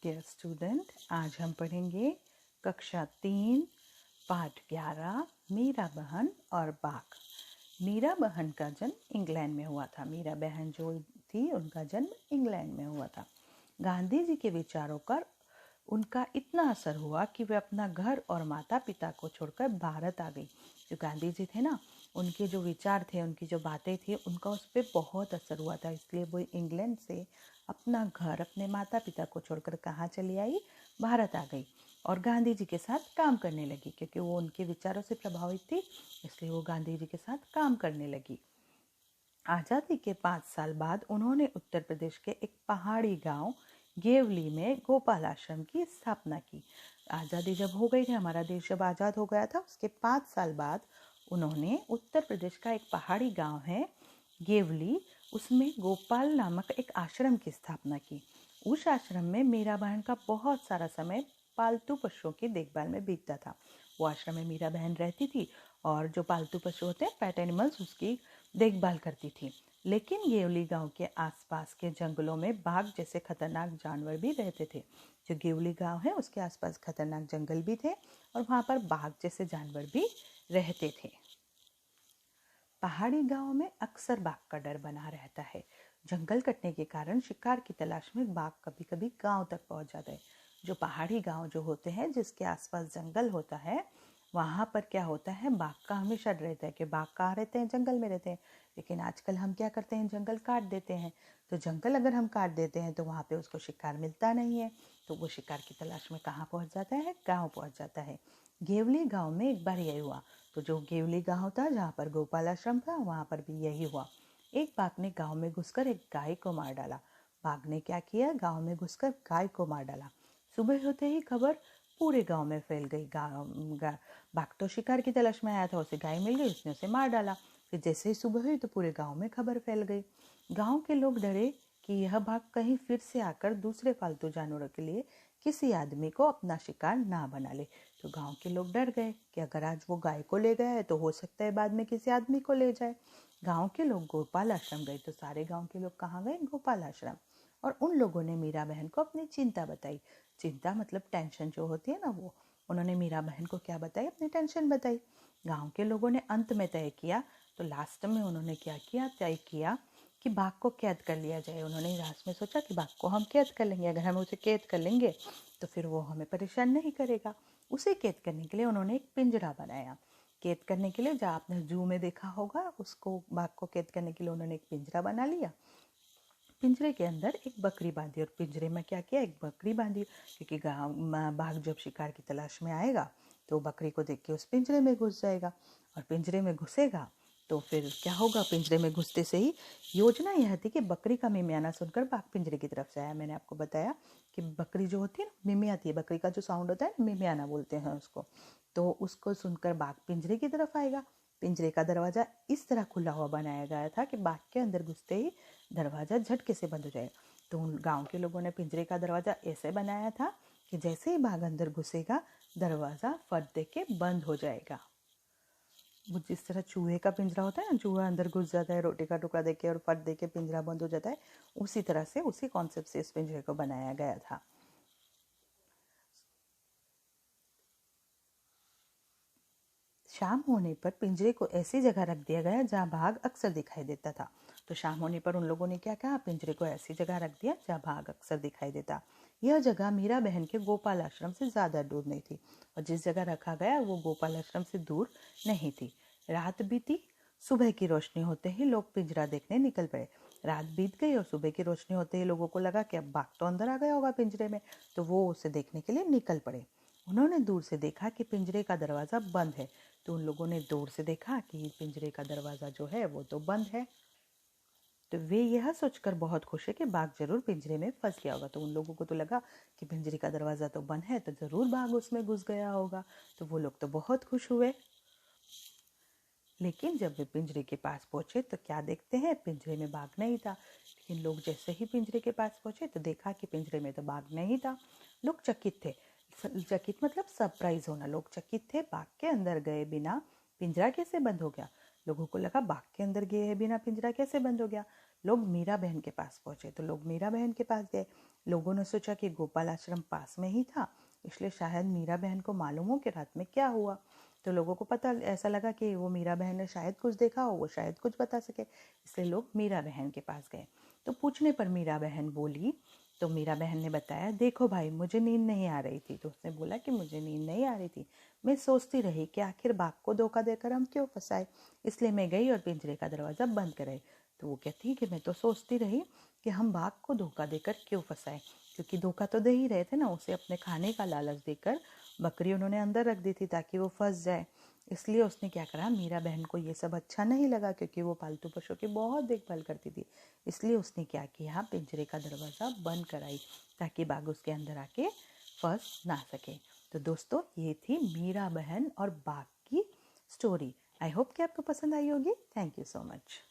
Dear student, आज हम पढ़ेंगे कक्षा 3 पाठ 11 मीरा बहन और बाघ। मीरा बहन का जन्म इंग्लैंड में हुआ था। मीरा बहन जो थी उनका जन्म इंग्लैंड में हुआ था। गांधी जी के विचारों पर उनका इतना असर हुआ कि वे अपना घर और माता पिता को छोड़कर भारत आ गई। जो गांधी जी थे ना, उनके जो विचार थे, उनकी जो बातें थी, उनका उस पर बहुत असर हुआ था। इसलिए वो इंग्लैंड से अपना घर, अपने माता पिता को छोड़कर कहाँ चली आई? भारत आ गई और गांधी जी के साथ काम करने लगी। क्योंकि वो उनके विचारों से प्रभावित थी, इसलिए वो गांधी जी के साथ काम करने लगी। आज़ादी के 5 साल बाद उन्होंने उत्तर प्रदेश के एक पहाड़ी गांव गेवली में गोपाल आश्रम की स्थापना की। आज़ादी जब हो गई थी, हमारा देश जब आज़ाद हो गया था, उसके 5 साल बाद उन्होंने उत्तर प्रदेश का एक पहाड़ी गांव है गेवली, उसमें गोपाल नामक एक आश्रम की स्थापना की। उस आश्रम में मीरा बहन का बहुत सारा समय पालतू पशुओं की देखभाल में बीतता था। वो आश्रम में मीरा बहन रहती थी और जो पालतू पशु होते हैं, पेट एनिमल्स, उसकी देखभाल करती थी। लेकिन गेवली गांव के आसपास के जंगलों में बाघ जैसे खतरनाक जानवर भी रहते थे। जो गेवली गांव है उसके आसपास खतरनाक जंगल भी थे और वहाँ पर बाघ जैसे जानवर भी रहते थे। पहाड़ी गांव में अक्सर बाघ का डर बना रहता है। जंगल कटने के कारण शिकार की तलाश में बाघ कभी कभी गांव तक पहुंच जाता है। जो पहाड़ी गांव जो होते हैं, जिसके आसपास जंगल होता है, वहाँ पर क्या होता है, बाघ का हमेशा डर रहता है कि बाघ कहाँ रहते हैं? जंगल में रहते हैं। लेकिन आजकल हम क्या करते हैं? जंगल काट देते हैं। तो जंगल अगर हम काट देते हैं तो वहाँ पे उसको शिकार मिलता नहीं है, तो वो शिकार की तलाश में कहाँ पहुँच जाता है? गाँव पहुँच जाता है। गेवली गाँव में एक बार यही हुआ। तो जो गेवली गांव था, जहाँ पर गोपाल आश्रम था, वहाँ पर भी यही हुआ। एक बाघ ने गांव में घुसकर एक गाय को मार डाला। बाघ ने क्या किया? गांव में घुसकर गाय को मार डाला। सुबह होते ही खबर पूरे गांव में फैल गई। बाघ तो शिकार की तलाश में आया था, उसे गाय मिल गई, उसने उसे मार डाला। फिर जैसे ही सुबह हुई तो पूरे गांव में खबर फैल गई। गांव के लोग डरे कि यह बाघ कहीं फिर से आकर दूसरे पालतू जानवरों के लिए किसी आदमी को अपना शिकार ना बना ले। तो गांव के लोग डर गए कि अगर आज वो गाय को ले गया है तो हो सकता है बाद में किसी आदमी को ले जाए। गांव के लोग गोपाल आश्रम गए। तो सारे गांव के लोग कहाँ गए? गोपाल आश्रम। और उन लोगों ने मीरा बहन को अपनी चिंता बताई। चिंता मतलब टेंशन जो होती है ना, वो उन्होंने मीरा बहन को क्या बताई? अपनी टेंशन बताई। गांव के लोगों ने अंत में तय किया, तो लास्ट में उन्होंने क्या किया? तय किया कि बाघ को कैद कर लिया जाए। उन्होंने लास्ट में सोचा कि बाघ को हम कैद कर लेंगे। अगर हम उसे कैद कर लेंगे तो फिर वो हमें परेशान नहीं करेगा। उसे कैद करने के लिए उन्होंने एक पिंजरा बनाया। कैद करने के लिए, जहाँ आपने जू में देखा होगा, उसको बाघ को कैद करने के लिए उन्होंने एक पिंजरा बना लिया। पिंजरे के अंदर एक बकरी बांधी और पिंजरे में क्या किया? एक बकरी बांधी, क्योंकि बाघ जब शिकार की तलाश में आएगा तो बकरी को देख के उस पिंजरे में घुस जाएगा। और पिंजरे में घुसेगा तो फिर क्या होगा? पिंजरे में घुसते से ही योजना यह थी कि बकरी का मिमियाना सुनकर बाघ पिंजरे की तरफ से आया। मैंने आपको बताया कि बकरी जो होती है ना, मिमियाती है। बकरी का जो साउंड होता है, मिमियाना बोलते हैं उसको। तो उसको सुनकर बाघ पिंजरे की तरफ आएगा। पिंजरे का दरवाजा इस तरह खुला हुआ बनाया गया था कि बाघ के अंदर घुसते ही दरवाजा झटके से बंद हो जाए। तो उन गांव के लोगों ने पिंजरे का दरवाजा ऐसे बनाया था कि जैसे ही बाघ अंदर घुसेगा, दरवाजा फट दे के बंद हो जाएगा। वो जिस तरह चूहे का पिंजरा होता है ना, चूहा अंदर घुस जाता है रोटी का टुकड़ा देके और फट दे के पिंजरा बंद हो जाता है, उसी तरह से, उसी कॉन्सेप्ट से इस पिंजरे को बनाया गया था। शाम होने पर पिंजरे को ऐसी जगह रख दिया गया जहाँ बाघ अक्सर दिखाई देता था। तो शाम होने पर उन लोगों ने क्या कहा? पिंजरे को ऐसी जगह रख दिया जहाँ बाघ अक्सर दिखाई देता। यह जगह मीरा बहन के गोपाल आश्रम से ज़्यादा दूर नहीं थी और जिस जगह रखा गया वो गोपाल आश्रम से दूर नहीं थी। रात बीती। सुबह की रोशनी होते ही लोग पिंजरा देखने निकल पड़े। रात बीत गई और सुबह की रोशनी होते ही लोगों को लगा कि अब बाघ तो अंदर आ गया होगा पिंजरे में, तो वो उसे देखने के लिए निकल पड़े। उन्होंने दूर से देखा कि पिंजरे का दरवाज़ा बंद है। तो उन लोगों ने दूर से देखा कि पिंजरे का दरवाज़ा जो है वो तो बंद है। तो वे यह सोचकर बहुत खुश है कि बाघ जरूर पिंजरे में फंस गया होगा। तो उन लोगों को तो लगा कि पिंजरे का दरवाज़ा तो बंद है, तो ज़रूर बाघ उसमें घुस गया होगा। तो वो लोग तो बहुत खुश हुए। लेकिन जब वे पिंजरे के पास पहुंचे तो क्या देखते हैं? पिंजरे में बाघ नहीं था। लेकिन लोग जैसे ही पिंजरे के पास पहुंचे तो देखा कि पिंजरे में तो बाघ नहीं था। लोग चकित थे। चकित मतलब सरप्राइज होना। लोग चकित थे, बाघ के अंदर गए बिना पिंजरा कैसे बंद हो गया? लोगों को लगा बाघ के अंदर गए बिना पिंजरा कैसे बंद हो गया? लोग मीरा बहन के पास पहुँचे। तो लोग मीरा बहन के पास गए। लोगों ने सोचा कि गोपाल आश्रम पास में ही था, इसलिए शायद मीरा बहन को मालूम हो कि रात में क्या हुआ। तो लोगों को पता ऐसा लगा कि वो मीरा बहन ने शायद कुछ देखा हो, वो शायद कुछ बता सके, इसलिए लोग मीरा बहन के पास गए। तो पूछने पर मीरा बहन बोली, तो मीरा बहन ने बताया, देखो भाई, मुझे नींद नहीं आ रही थी। तो उसने बोला कि मुझे नींद नहीं आ रही थी, मैं सोचती रही कि आखिर बाघ को धोखा देकर हम क्यों फंसाए, इसलिए मैं गई और पिंजरे का दरवाज़ा बंद कराई। तो वो कहती कि मैं तो सोचती रही कि हम बाघ को धोखा देकर क्यों फंसाए, क्योंकि धोखा तो दे ही रहे थे ना, उसे अपने खाने का लालच देकर बकरी उन्होंने अंदर रख दी थी ताकि वो फंस जाए। इसलिए उसने क्या करा, मीरा बहन को ये सब अच्छा नहीं लगा, क्योंकि वो पालतू पशुओं की बहुत देखभाल करती थी। इसलिए उसने क्या किया, पिंजरे का दरवाज़ा बंद कराई ताकि बाघ उसके अंदर आके फंस ना सके। तो दोस्तों, ये थी मीरा बहन और बाघ की स्टोरी। आई होप कि आपको पसंद आई होगी। Thank you so much.